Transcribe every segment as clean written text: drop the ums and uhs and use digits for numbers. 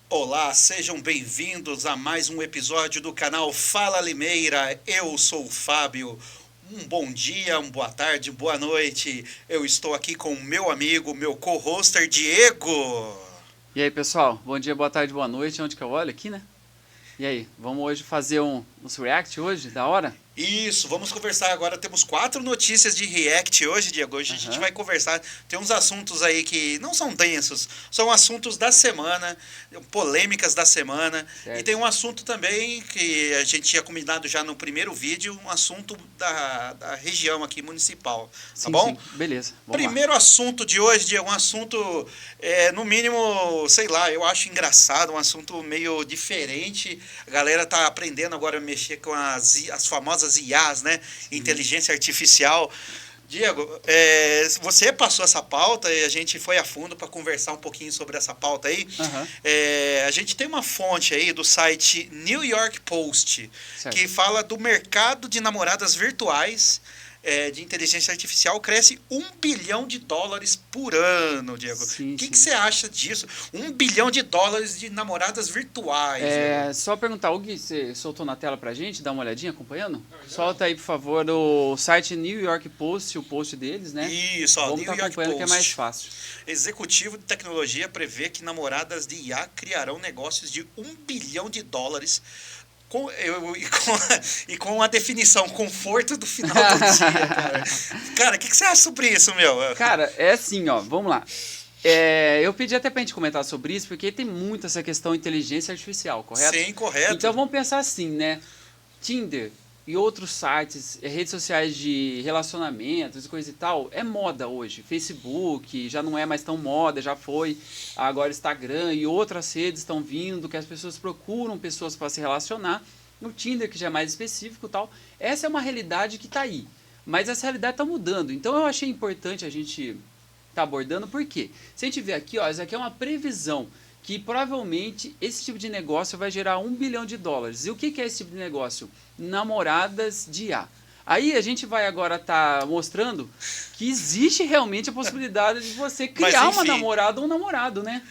Olá, sejam bem-vindos a mais um episódio do canal Fala Limeira. Eu sou o Fábio. Um bom dia, uma boa tarde, boa noite. Eu estou aqui com o meu amigo, meu co-hoster Diego. E aí, pessoal? Bom dia, boa tarde, boa noite. Onde que eu olho? Aqui, né? E aí, vamos hoje fazer uns react hoje? Da hora? Isso, vamos conversar agora. Temos 4 notícias de React hoje, Diego. Hoje a gente Aham, vai conversar. Tem uns assuntos aí que não são densos, são assuntos da semana, polêmicas da semana. E tem certo. um assunto também que a gente tinha combinado já no primeiro vídeo, um assunto da região aqui municipal, tá Sim, bom? sim, beleza, vamos lá. Primeiro assunto de hoje, Diego, um assunto, no mínimo, sei lá, eu acho engraçado, um assunto meio diferente. A galera tá aprendendo agora a mexer com as famosas IAs, né? Sim. Inteligência Artificial. Diego, você passou essa pauta e a gente foi a fundo para conversar um pouquinho sobre essa pauta aí. Aham, A gente tem uma fonte aí do site New York Post que certo. fala do mercado de namoradas virtuais de inteligência artificial cresce US$ 1 bilhão por ano, Diego. O Sim, que sim. você acha disso? US$ 1 bilhão de namoradas virtuais, Diego. Só perguntar, o Gui, você soltou na tela pra gente? Dá uma olhadinha acompanhando? Solta aí, por favor, o site New York Post, o post deles, né? Isso, ó, Vamos New estar York acompanhando que é mais Post. fácil. Executivo de tecnologia prevê que namoradas de IA criarão negócios de US$ 1 bilhão com a definição conforto do final do dia, cara. Cara, o que você acha sobre isso, meu? Cara, é assim, ó, vamos lá. Eu pedi até pra gente comentar sobre isso, porque tem muito essa questão de inteligência artificial, correto? Sim, Então correto. vamos pensar assim, né? Tinder e outros sites, redes sociais de relacionamentos e coisa e tal, é moda hoje. Facebook já não é mais tão moda, já foi. Agora Instagram e outras redes estão vindo, que as pessoas procuram pessoas para se relacionar. O Tinder, que já é mais específico e tal. Essa é uma realidade que está aí. Mas essa realidade está mudando. Então eu achei importante a gente tá abordando, por quê? Se a gente vê aqui, ó, isso aqui é uma previsão que provavelmente esse tipo de negócio vai gerar US$ 1 bilhão. E o que é esse tipo de negócio? Namoradas de IA. Aí a gente vai agora estar mostrando que existe realmente a possibilidade de você Mas criar uma enfim, namorada ou um namorado, né?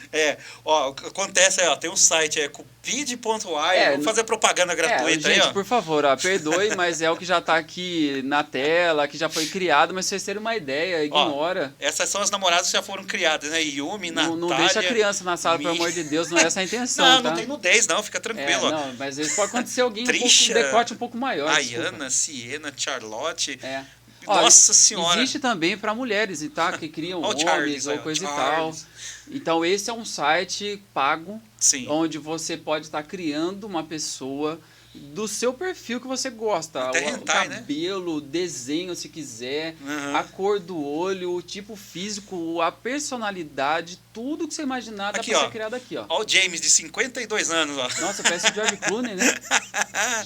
ó, acontece aí, ó, tem um site, cupid.ai, É, vamos fazer propaganda gratuita aí, gente, ó. por favor, ó, perdoe, mas é o que já está aqui na tela, que já foi criado, mas vocês terem uma ideia, Ó, ignora. essas são as namoradas que já foram criadas, né? Yumi, Não deixa a Natália, criança na sala, pelo Mi... amor de Deus, não é essa a intenção, Não, não tá? tem nudez, não, fica tranquilo, ó. Não, mas às vezes pode acontecer alguém um pouco, um Trisha, decote um pouco maior, desculpa. Ayana, Siena, Charlotte. É. Ó, Nossa senhora. existe também para mulheres, tá? Que criam Ó o homens Charles aí, ou ó. coisa e tal. Charles. Então esse é um site pago, Sim. onde você pode estar criando uma pessoa do seu perfil que você gosta. Até O hentai, né? cabelo, o desenho se quiser, a Uhum. cor do olho, o tipo físico, a personalidade, tudo que você imaginar dá Aqui, pra ser ó. criado aqui, ó. Ó o James, de 52 anos, ó. Nossa, parece o George Clooney, né?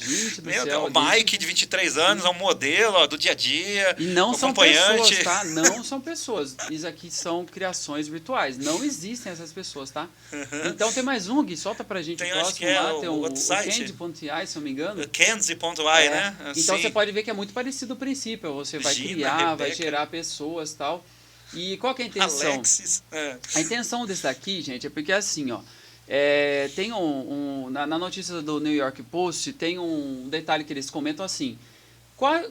Gente do Meu Deus, céu, o Mike, de 23 anos, sim. é um modelo, ó, do dia a dia, E não o são pessoas, acompanhante. tá? Não são pessoas. Isso aqui são criações virtuais. Não existem essas pessoas, tá? Então tem mais um, Gui, solta pra gente o Tem, acho que próximo é lá. o Tem outro o site. Candy.ai, se eu não me engano. Kenzie.ai, É. né? Então você Assim, pode ver que é muito parecido o princípio. Você vai Gina, criar, vai Rebeca, gerar pessoas e tal. E qual que é a intenção? Alexis. A intenção desse daqui, gente, é porque assim, ó. Tem na notícia do New York Post, tem um detalhe que eles comentam assim.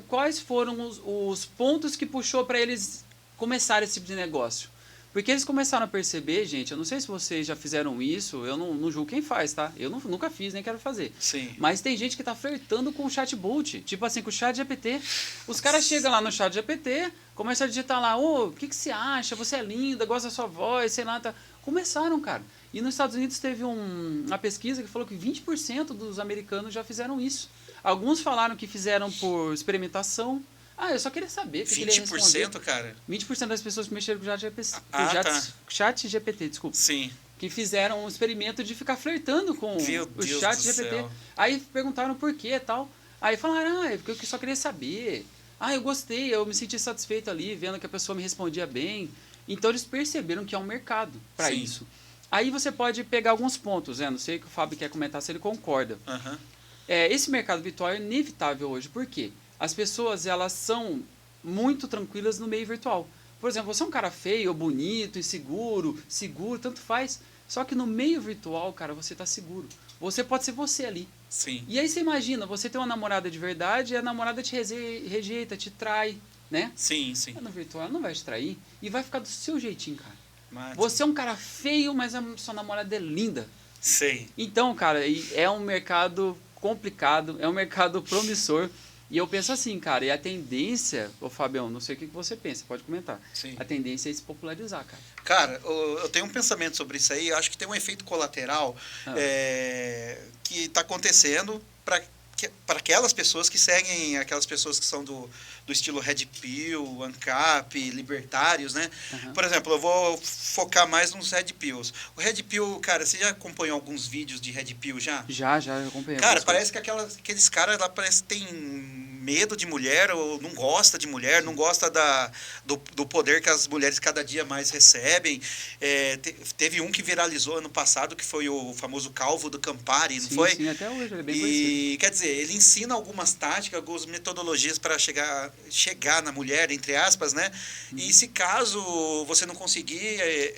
Quais foram os pontos que puxou para eles começarem esse tipo de negócio? Porque eles começaram a perceber, gente, eu não sei se vocês já fizeram isso, eu não julgo quem faz, tá? Eu nunca fiz, nem quero fazer. Sim. Mas tem gente que tá flertando com o chatbot, tipo assim, com o chat GPT. Os caras chegam lá no chat GPT, começam a digitar lá, ô, o que você acha? Você é linda, gosta da sua voz, sei lá, tá. Começaram, cara. E nos Estados Unidos teve uma pesquisa que falou que 20% dos americanos já fizeram isso. Alguns falaram que fizeram por experimentação. Ah, eu só queria saber o que ele ia responder. 20%, cara? 20% das pessoas que mexeram com o Tá. chat GPT, desculpa, Sim. que fizeram um experimento de ficar flertando com Meu o Deus chat do GPT. céu. Aí perguntaram por quê e tal. Aí falaram, é porque eu só queria saber. Ah, eu gostei, eu me senti satisfeito ali, vendo que a pessoa me respondia bem. Então eles perceberam que há um mercado para Sim. isso. Aí você pode pegar alguns pontos, né? Não sei que o Fábio quer comentar se ele concorda. Aham. Esse mercado virtual é inevitável hoje. Por quê? As pessoas, elas são muito tranquilas no meio virtual. Por exemplo, você é um cara feio, ou bonito, inseguro, seguro, tanto faz. Só que no meio virtual, cara, você tá seguro. Você pode ser você ali. Sim. E aí você imagina, você tem uma namorada de verdade e a namorada te rejeita, te trai, né? Sim, sim. Mas no virtual ela não vai te trair e vai ficar do seu jeitinho, cara. Mas, Você é um cara feio, mas a sua namorada é linda. sei. Então, cara, é um mercado complicado, é um mercado promissor. E eu penso assim, cara, e a tendência, ô Fabião, não sei o que você pensa, pode comentar. Sim. A tendência é se popularizar, cara. Cara, eu tenho um pensamento sobre isso aí. Eu acho que tem um efeito colateral que está acontecendo para aquelas pessoas que seguem aquelas pessoas que são do estilo Red Pill, ANCAP, libertários, né? Uhum. Por exemplo, eu vou focar mais nos Red Pills. O Red Pill, cara, você já acompanhou alguns vídeos de Red Pill já? Já acompanhei. Cara, parece que aqueles caras lá parece que tem medo de mulher, ou não gosta de mulher, não gosta do poder que as mulheres cada dia mais recebem. Teve um que viralizou ano passado, que foi o famoso Calvo do Campari, não foi? Sim, até hoje, ele é bem E, conhecido. quer dizer, ele ensina algumas táticas, algumas metodologias para chegar na mulher, entre aspas, né? E se caso você não conseguir,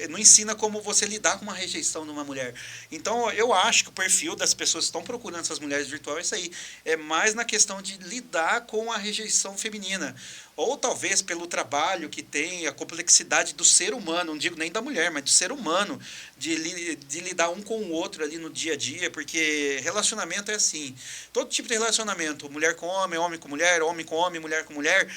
não ensina como você lidar com uma rejeição numa mulher. Então, eu acho que o perfil das pessoas que estão procurando essas mulheres virtuais é isso aí. É mais na questão de lidar com a rejeição feminina. Ou talvez pelo trabalho que tem, a complexidade do ser humano, não digo nem da mulher, mas do ser humano, de lidar um com o outro ali no dia a dia, porque relacionamento é assim. Todo tipo de relacionamento, mulher com homem com mulher, homem com homem, mulher com mulher,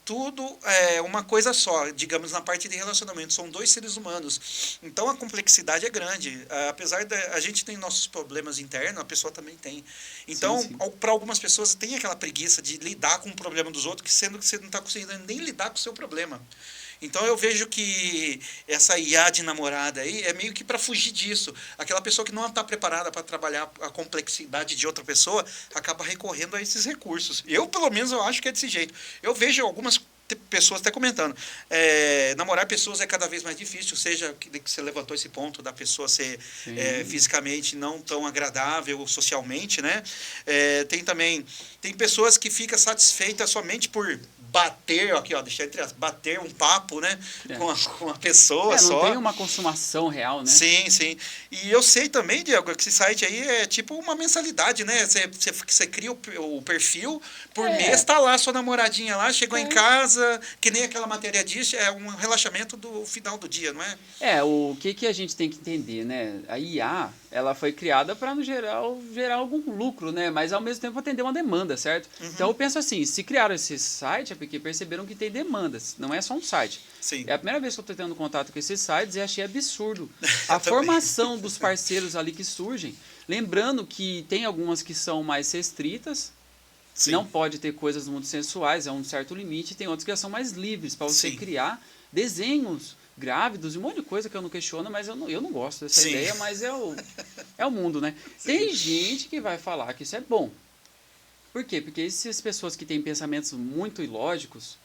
tudo é uma coisa só, digamos, na parte de relacionamento. São dois seres humanos. Então a complexidade é grande. Apesar da a gente tem nossos problemas internos, a pessoa também tem. Então, para algumas pessoas, tem aquela preguiça de lidar com o problema dos outros, sendo que você não está conseguindo nem lidar com o seu problema. Então eu vejo que essa IA de namorada aí é meio que para fugir disso. Aquela pessoa que não está preparada para trabalhar a complexidade de outra pessoa acaba recorrendo a esses recursos. Eu, pelo menos, eu acho que é desse jeito. Eu vejo algumas pessoas até comentando, namorar pessoas é cada vez mais difícil, seja que você levantou esse ponto da pessoa ser fisicamente não tão agradável socialmente, né? Tem pessoas que ficam satisfeitas somente por bater, aqui ó, deixa entre as bater um papo, né, com a pessoa não só. Não tem uma consumação real, né? Sim, sim. E eu sei também, Diego, que esse site aí é tipo uma mensalidade, né? Você cria o perfil, por mês tá lá sua namoradinha lá, chegou em casa, que nem aquela matéria diz, é um relaxamento do final do dia, não é? O que a gente tem que entender, né? A IA, ela foi criada para, no geral, gerar algum lucro, né? Mas, ao mesmo tempo, atender uma demanda, certo? Então, eu penso assim, se criaram esse site, é porque perceberam que tem demandas, não é só um site. Sim. É a primeira vez que eu estou tendo contato com esses sites e achei absurdo a formação dos parceiros ali que surgem. Lembrando que tem algumas que são mais restritas, não pode ter coisas muito sensuais, é um certo limite, tem outras que já são mais livres para você criar desenhos grávidos e um monte de coisa que eu não questiono, mas eu não gosto dessa ideia, mas é o mundo, né? Tem gente que vai falar que isso é bom. Por quê? Porque essas pessoas que têm pensamentos muito ilógicos,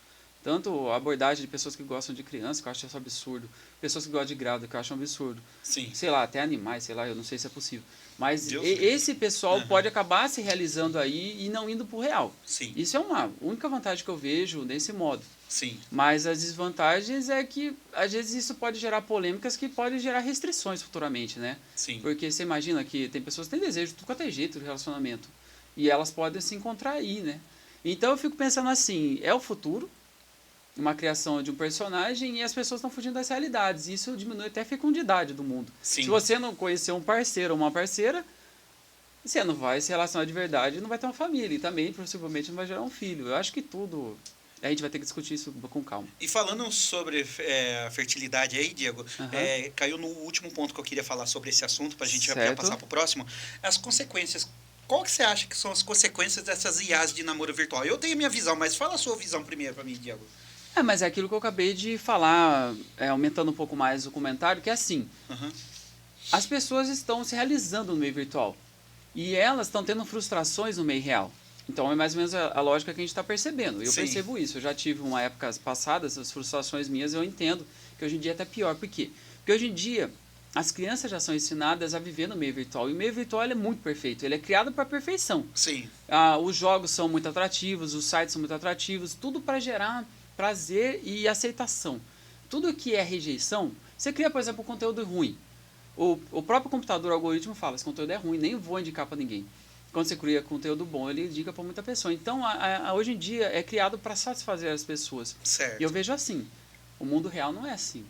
tanto a abordagem de pessoas que gostam de criança, que eu acho isso absurdo, pessoas que gostam de grávida, que eu acho um absurdo, sei lá, até animais, sei lá, eu não sei se é possível. Mas esse pessoal pode acabar se realizando aí e não indo para o real. Isso é uma única vantagem que eu vejo nesse modo. Mas as desvantagens é que, às vezes, isso pode gerar polêmicas que podem gerar restrições futuramente, né? Porque você imagina que tem pessoas que têm desejo de tudo quanto é jeito de relacionamento. E elas podem se encontrar aí, né? Então eu fico pensando assim, é o futuro, uma criação de um personagem e as pessoas estão fugindo das realidades. Isso diminui até a fecundidade do mundo. Se você não conhecer um parceiro ou uma parceira, você não vai se relacionar de verdade e não vai ter uma família. E também, possivelmente, não vai gerar um filho. Eu acho que tudo... A gente vai ter que discutir isso com calma. E falando sobre a fertilidade aí, Diego, caiu no último ponto que eu queria falar sobre esse assunto, para a gente já passar para o próximo. As consequências. Qual que você acha que são as consequências dessas IAs de namoro virtual? Eu tenho a minha visão, mas fala a sua visão primeiro para mim, Diego. Mas é aquilo que eu acabei de falar, aumentando um pouco mais o comentário, que é assim, as pessoas estão se realizando no meio virtual e elas estão tendo frustrações no meio real. Então é mais ou menos a lógica que a gente está percebendo. Eu percebo isso, eu já tive uma época passada, essas frustrações minhas, eu entendo que hoje em dia é até pior. Por quê? Porque hoje em dia as crianças já são ensinadas a viver no meio virtual. E o meio virtual é muito perfeito. Ele é criado para a perfeição. Os jogos são muito atrativos, os sites são muito atrativos. Tudo para gerar prazer e aceitação. Tudo que é rejeição, você cria, por exemplo, um conteúdo ruim. O próprio computador, o algoritmo fala, esse conteúdo é ruim, nem vou indicar para ninguém. Quando você cria conteúdo bom, ele indica para muita pessoa. Então, hoje em dia, é criado para satisfazer as pessoas. Certo. E eu vejo assim, o mundo real não é assim.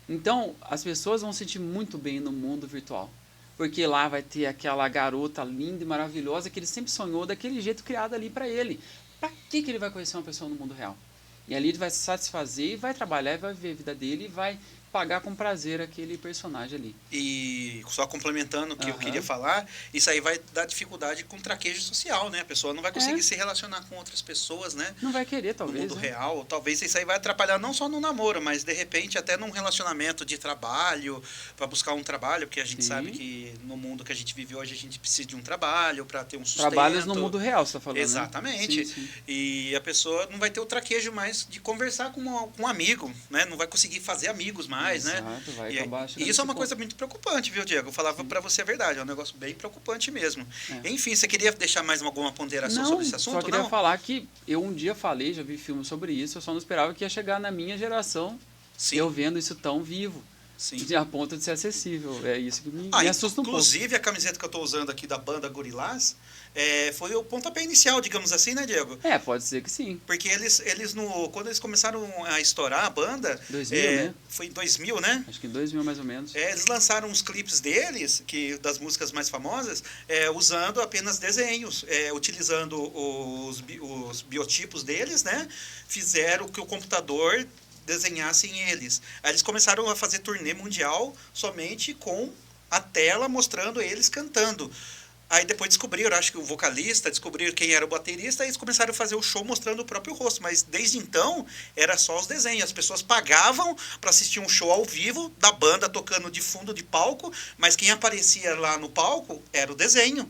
Então, as pessoas vão se sentir muito bem no mundo virtual. Porque lá vai ter aquela garota linda e maravilhosa que ele sempre sonhou, daquele jeito criado ali para ele. Para que ele vai conhecer uma pessoa no mundo real? E ali ele vai se satisfazer e vai trabalhar, e vai viver a vida dele e vai pagar com prazer aquele personagem ali. E só complementando o que eu queria falar, isso aí vai dar dificuldade com traquejo social, né? A pessoa não vai conseguir se relacionar com outras pessoas, né? Não vai querer, talvez. No mundo real. Talvez isso aí vai atrapalhar não só no namoro, mas de repente até num relacionamento de trabalho, para buscar um trabalho, porque a gente sabe que no mundo que a gente vive hoje a gente precisa de um trabalho para ter um sustento. Trabalhos no mundo real, você está falando. Exatamente. Né? Sim. E a pessoa não vai ter o traquejo mais de conversar com um amigo, né? Não vai conseguir fazer amigos mais. Exato, Né? Vai E isso é uma coisa muito preocupante, viu, Diego? Eu falava para você a verdade, é um negócio bem preocupante mesmo. Enfim, você queria deixar mais alguma ponderação sobre esse assunto? Só queria falar que eu um dia falei, já vi filme sobre isso, eu só não esperava que ia chegar na minha geração, eu vendo isso tão vivo. Sim. A ponto de ser acessível. É isso que me assusta um pouco. Inclusive, a camiseta que eu estou usando aqui da banda Gorillaz foi o pontapé inicial, digamos assim, né, Diego? Pode ser que sim. Porque quando eles começaram a estourar a banda... 2000, né? Foi em 2000, né? Acho que em 2000, mais ou menos. Eles lançaram uns clipes deles, das músicas mais famosas, usando apenas desenhos, utilizando os biotipos deles, né? Fizeram que o computador desenhassem eles. Aí eles começaram a fazer turnê mundial somente com a tela mostrando eles cantando. Aí depois descobriram, acho que o vocalista, descobriram quem era o baterista, e eles começaram a fazer o show mostrando o próprio rosto. Mas desde então, era só os desenhos. As pessoas pagavam para assistir um show ao vivo da banda tocando de fundo de palco, mas quem aparecia lá no palco era o desenho.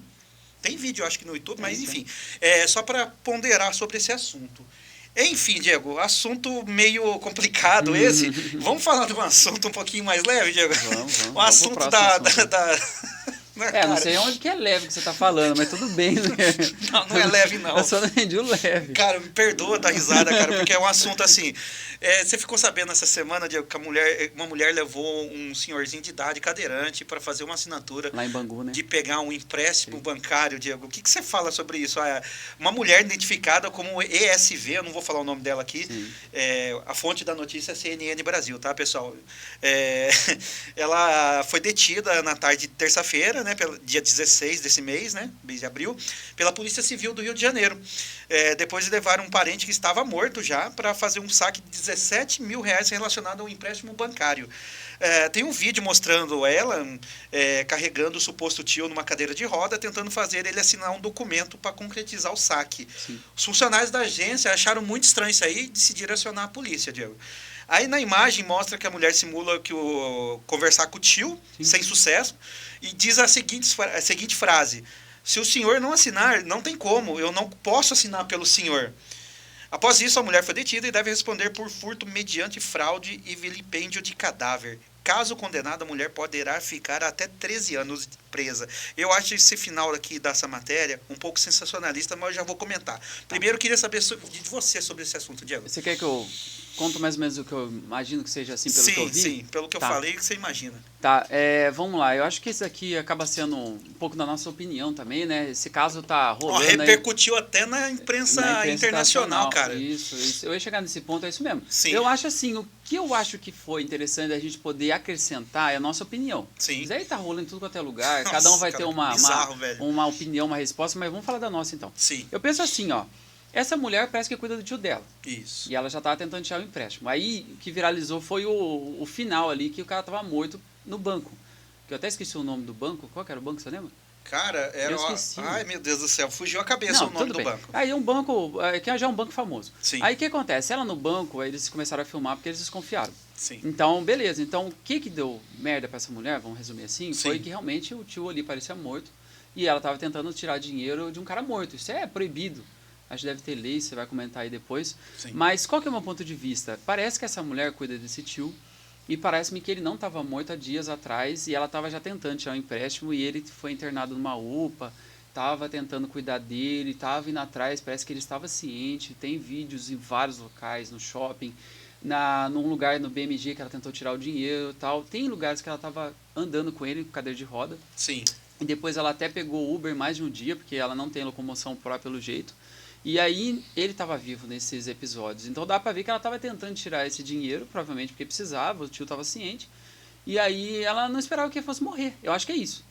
Tem vídeo, acho que no YouTube, mas enfim. Só para ponderar sobre esse assunto. Enfim, Diego, assunto meio complicado esse. Vamos falar de um assunto um pouquinho mais leve, Diego? Vamos. O assunto da não sei onde que é leve que você tá falando, mas tudo bem, né? Não é leve, não. Eu só não entendi o leve. Cara, me perdoa da risada, cara, porque é um assunto assim... você ficou sabendo essa semana, Diego, que uma mulher levou um senhorzinho de idade cadeirante para fazer uma assinatura... Lá em Bangu, né? De pegar um empréstimo bancário, Diego. O que você fala sobre isso? Uma mulher identificada como ESV, eu não vou falar o nome dela aqui, a fonte da notícia é CNN Brasil, tá, pessoal? Ela foi detida na tarde de terça-feira, né, pelo dia 16 desse mês, né, mês de abril, pela Polícia Civil do Rio de Janeiro. Depois de levar um parente que estava morto já para fazer um saque de R$17 mil relacionado a um empréstimo bancário. Tem um vídeo mostrando ela carregando o suposto tio numa cadeira de roda, tentando fazer ele assinar um documento para concretizar o saque. Sim. Os funcionários da agência acharam muito estranho isso aí e decidiram acionar a polícia, Diego. Aí na imagem mostra que a mulher simula conversar com o tio, sem sucesso, e diz a seguinte frase: se o senhor não assinar, não tem como, eu não posso assinar pelo senhor. Após isso, a mulher foi detida e deve responder por furto mediante fraude e vilipêndio de cadáver. Caso condenada, a mulher poderá ficar até 13 anos presa. Eu acho esse final aqui dessa matéria um pouco sensacionalista, mas eu já vou comentar. Primeiro, eu queria saber de você sobre esse assunto, Diego. Você quer que eu conto mais ou menos o que eu imagino que seja assim, pelo que eu vi? Sim, pelo que eu falei, que você imagina. Tá, vamos lá. Eu acho que isso aqui acaba sendo um pouco da nossa opinião também, né? Esse caso tá rolando repercutiu até na imprensa internacional, cara. Isso. Eu ia chegar nesse ponto, é isso mesmo. Sim. Eu acho assim, o que eu acho que foi interessante a gente poder acrescentar é a nossa opinião. Sim. Isso aí tá rolando em tudo quanto é lugar, cada um vai ter uma opinião, uma resposta, mas vamos falar da nossa então. Sim. Eu penso assim, ó. Essa mulher parece que cuida do tio dela. Isso. E ela já estava tentando tirar o empréstimo. Aí o que viralizou foi o final ali, que o cara estava morto no banco. Que eu até esqueci o nome do banco. Qual que era o banco, você lembra? Cara, era... Eu esqueci. Ai, meu Deus do céu, fugiu a cabeça o nome do banco. Aí um banco, que já é um banco famoso. Sim. Aí o que acontece? Ela no banco, aí eles começaram a filmar porque eles desconfiaram. Sim. Então, beleza. Então, o que deu merda para essa mulher, vamos resumir assim, Sim. foi que realmente o tio ali parecia morto e ela estava tentando tirar dinheiro de um cara morto. Isso é proibido. Acho que deve ter lei, você vai comentar aí depois. Sim. Mas qual que é o meu ponto de vista? Parece que essa mulher cuida desse tio e parece-me que ele não estava morto há dias atrás e ela estava já tentando tirar um empréstimo e ele foi internado numa UPA, estava tentando cuidar dele, estava indo atrás, parece que ele estava ciente, tem vídeos em vários locais, no shopping, num lugar no BMG que ela tentou tirar o dinheiro e tal. Tem lugares que ela tava andando com ele com cadeira de roda. Sim. E depois ela até pegou Uber mais de um dia, porque ela não tem locomoção própria pelo jeito. E aí ele estava vivo nesses episódios. Então dá pra ver que ela estava tentando tirar esse dinheiro, provavelmente porque precisava, o tio estava ciente. E aí ela não esperava que ele fosse morrer. Eu acho que é isso.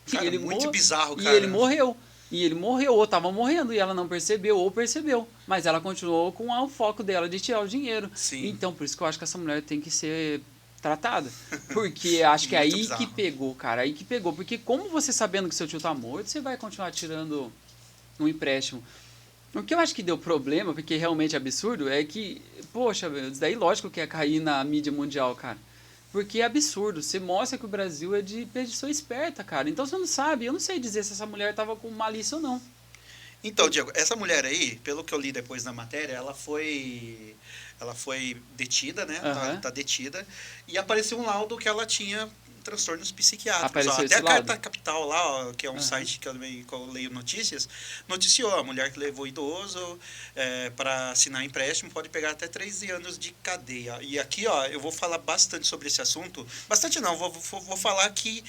Cara, E ele muito bizarro, cara. E ele morreu. E ele morreu, ou estava morrendo, e ela não percebeu, ou percebeu. Mas ela continuou com o foco dela de tirar o dinheiro. Sim. Então, por isso que eu acho que essa mulher tem que ser tratada. Porque acho que é aí bizarro. que pegou, cara. Aí que pegou. Porque como você sabendo que seu tio tá morto, você vai continuar tirando um empréstimo. O que eu acho que deu problema, porque realmente é absurdo, é que, poxa, isso daí lógico que ia cair na mídia mundial, cara. Porque é absurdo. Você mostra que o Brasil é de pessoa esperta, cara. Então você não sabe. Eu não sei dizer se essa mulher tava com malícia ou não. Então, Diego, essa mulher aí, pelo que eu li depois na matéria, ela foi detida, né? Tá detida. E apareceu um laudo que ela tinha transtornos psiquiátricos. Apareceu Até esse a Carta laudo? Capital lá, ó, que é um site que eu leio notícias, noticiou a mulher que levou idoso para assinar empréstimo pode pegar até 13 anos de cadeia. E aqui, ó, eu vou falar bastante sobre esse assunto. Bastante não, vou falar que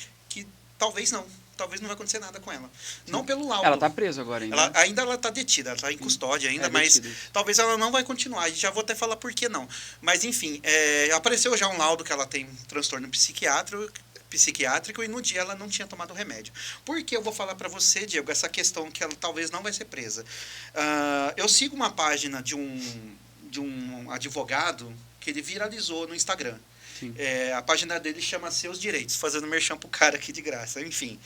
talvez não. Talvez não vai acontecer nada com ela. Sim. Não pelo laudo. Ela tá presa agora ainda. Ela tá detida, ela tá em custódia ainda, mas detida. talvez ela não vai continuar. E já vou até falar por que não. Mas enfim, apareceu já um laudo que ela tem transtorno psiquiátrico e no dia ela não tinha tomado remédio. Por que eu vou falar para você, Diego, essa questão que ela talvez não vai ser presa? Eu sigo uma página de um advogado que ele viralizou no Instagram. A página dele chama Seus Direitos, fazendo merchan pro cara aqui de graça, enfim.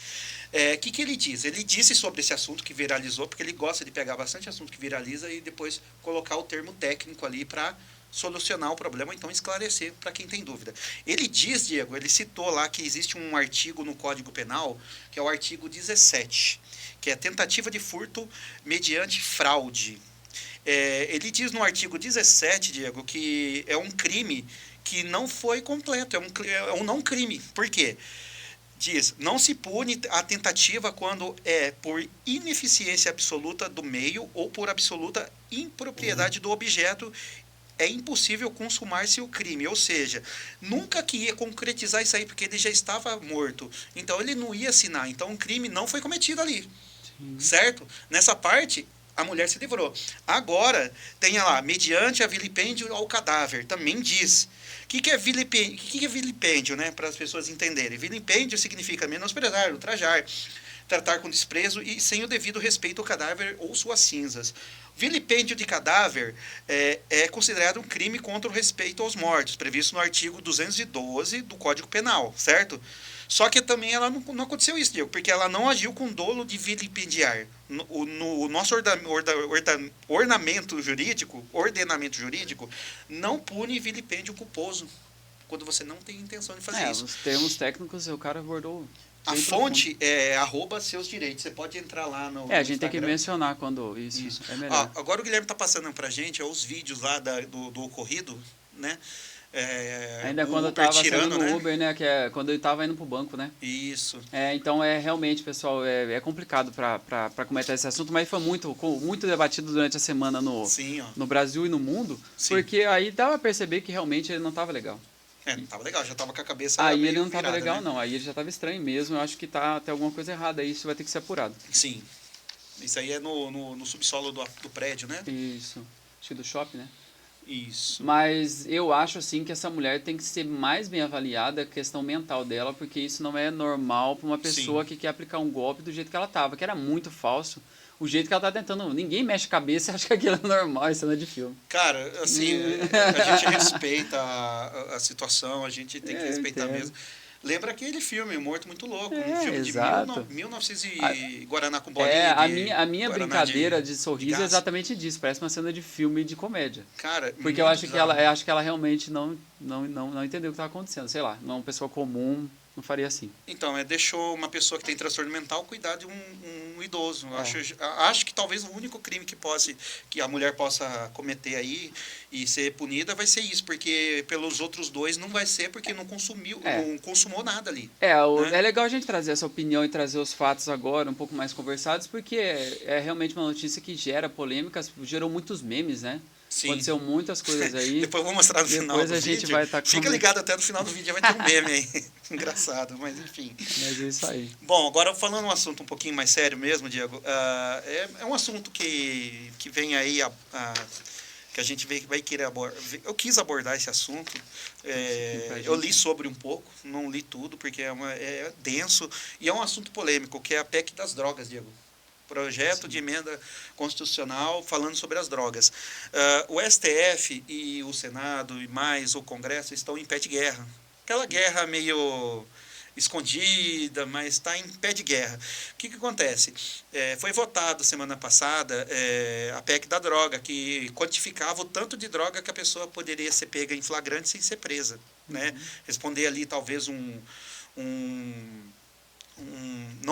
O que ele diz? Ele disse sobre esse assunto que viralizou, porque ele gosta de pegar bastante assunto que viraliza e depois colocar o termo técnico ali para solucionar o problema, ou então esclarecer para quem tem dúvida. Ele diz, Diego, ele citou lá que existe um artigo no Código Penal, que é o artigo 17, que é tentativa de furto mediante fraude. Ele diz no artigo 17, Diego, que é um crime que não foi completo, é um não crime. Por quê? Diz, não se pune a tentativa quando é por ineficiência absoluta do meio ou por absoluta impropriedade do objeto, é impossível consumar-se o crime. Ou seja, nunca que ia concretizar isso aí, porque ele já estava morto. Então, ele não ia assinar. Então, o crime não foi cometido ali. Sim. Certo? Nessa parte, a mulher se livrou. Agora, tem lá, mediante a vilipêndio ao cadáver, também diz. O que é vilipêndio, né? Para as pessoas entenderem. Vilipêndio significa menosprezar, ultrajar, tratar com desprezo e sem o devido respeito ao cadáver ou suas cinzas. Vilipêndio de cadáver é considerado um crime contra o respeito aos mortos, previsto no artigo 212 do Código Penal, certo? Só que também ela não aconteceu isso, Diego, porque ela não agiu com dolo de vilipendiar. No nosso ordenamento jurídico, não pune vilipêndio culposo, quando você não tem intenção de fazer isso. Os termos técnicos o cara abordou. A fonte é @seus-direitos. Você pode entrar lá no a gente Instagram. tem que mencionar quando isso. É melhor. Agora o Guilherme está passando para a gente os vídeos lá do ocorrido, né? Ainda quando eu estava saindo no Uber, né? Que é quando eu estava indo pro banco, né? Isso. Então realmente, pessoal, é complicado para comentar esse assunto, mas foi muito debatido durante a semana no Brasil e no mundo, porque aí dava a perceber que realmente ele não estava legal. Não estava legal, já estava com a cabeça aí meio ele não estava virada, legal, né? não. Aí ele já estava estranho mesmo. Eu acho que tem alguma coisa errada aí, isso vai ter que ser apurado. Sim. Isso aí é no subsolo do prédio, né? Isso. Acho que do shopping, né? Isso. Mas eu acho, assim, que essa mulher tem que ser mais bem avaliada, a questão mental dela, porque isso não é normal para uma pessoa que quer aplicar um golpe do jeito que ela tava, que era muito falso. O jeito que ela tá tentando... Ninguém mexe a cabeça e acha que aquilo é normal, isso não é de filme. Cara, assim, a gente respeita a situação, a gente tem que respeitar mesmo. Lembra aquele filme, Morto Muito Louco, um filme exato. de 1900 e Guaraná com bolinha. A minha brincadeira de sorriso é exatamente disso. Parece uma cena de filme de comédia. Cara, porque eu acho que ela realmente não entendeu o que estava acontecendo. Sei lá, uma pessoa comum não faria assim. Então, deixou uma pessoa que tem transtorno mental cuidar de um idoso. Acho que talvez o único crime que a mulher possa cometer aí e ser punida vai ser isso, porque pelos outros dois não vai ser, porque não consumou nada ali. É legal a gente trazer essa opinião e trazer os fatos agora um pouco mais conversados, porque é realmente uma notícia que gera polêmicas, gerou muitos memes, né? Sim. Aconteceu muitas coisas aí. Depois eu vou mostrar no final do Depois a gente vídeo. vai estar Fica ligado até no final do vídeo, já vai ter um meme aí. Engraçado, mas enfim. Mas é isso aí. Bom, agora falando um assunto um pouquinho mais sério mesmo, Diego, é um assunto que vem aí, que a gente vai querer abordar. Eu quis abordar esse assunto, eu li sobre um pouco, não li tudo, porque é denso, e é um assunto polêmico, que é a PEC das drogas, Diego. Projeto de emenda constitucional falando sobre as drogas. O STF e o Senado e mais o Congresso estão em pé de guerra. Aquela guerra meio escondida, mas está em pé de guerra. O que acontece? Foi votado semana passada a PEC da droga, que quantificava o tanto de droga que a pessoa poderia ser pega em flagrante sem ser presa. Né? Responder ali talvez não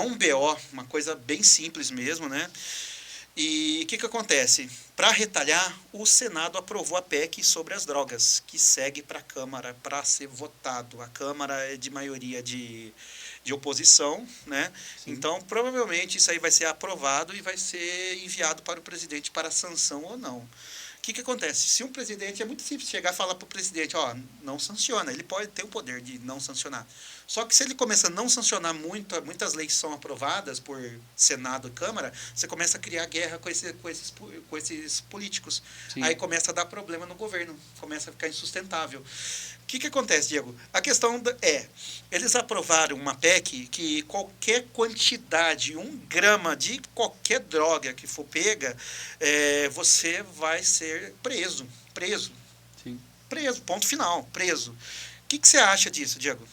um BO, uma coisa bem simples mesmo, né? E o que acontece? Para retalhar, o Senado aprovou a PEC sobre as drogas, que segue para a Câmara para ser votado. A Câmara é de maioria de oposição, né? Sim. Então, provavelmente, isso aí vai ser aprovado e vai ser enviado para o presidente para sanção ou não. O que acontece? Se um presidente, é muito simples chegar e falar para o presidente, não sanciona, ele pode ter o poder de não sancionar. Só que se ele começa a não sancionar muitas leis que são aprovadas por Senado e Câmara, você começa a criar guerra com esses políticos. Sim. Aí começa a dar problema no governo, começa a ficar insustentável. O que acontece, Diego? A questão eles aprovaram uma PEC que qualquer quantidade, 1 grama de qualquer droga que for pega, você vai ser preso. Sim. Preso, ponto final, preso. O que você acha disso, Diego?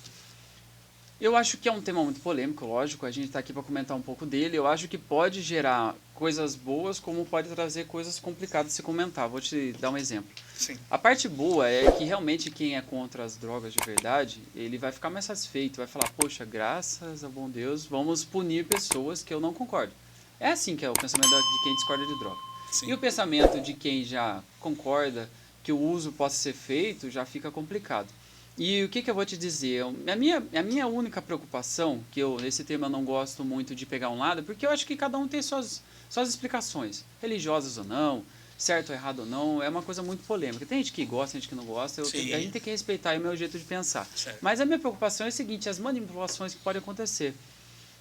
Eu acho que é um tema muito polêmico, lógico, a gente está aqui para comentar um pouco dele. Eu acho que pode gerar coisas boas, como pode trazer coisas complicadas de se comentar. Vou te dar um exemplo. Sim. A parte boa é que realmente quem é contra as drogas de verdade, ele vai ficar mais satisfeito, vai falar, poxa, graças a bom Deus, vamos punir pessoas que eu não concordo. É assim que é o pensamento de quem discorda de droga. Sim. E o pensamento de quem já concorda que o uso possa ser feito, já fica complicado. E o que eu vou te dizer? A minha única preocupação, que nesse tema eu não gosto muito de pegar um lado, porque eu acho que cada um tem suas explicações, religiosas ou não, certo ou errado ou não, é uma coisa muito polêmica. Tem gente que gosta, tem gente que não gosta, a gente tem que respeitar o meu jeito de pensar. Certo. Mas a minha preocupação é a seguinte, as manipulações que podem acontecer.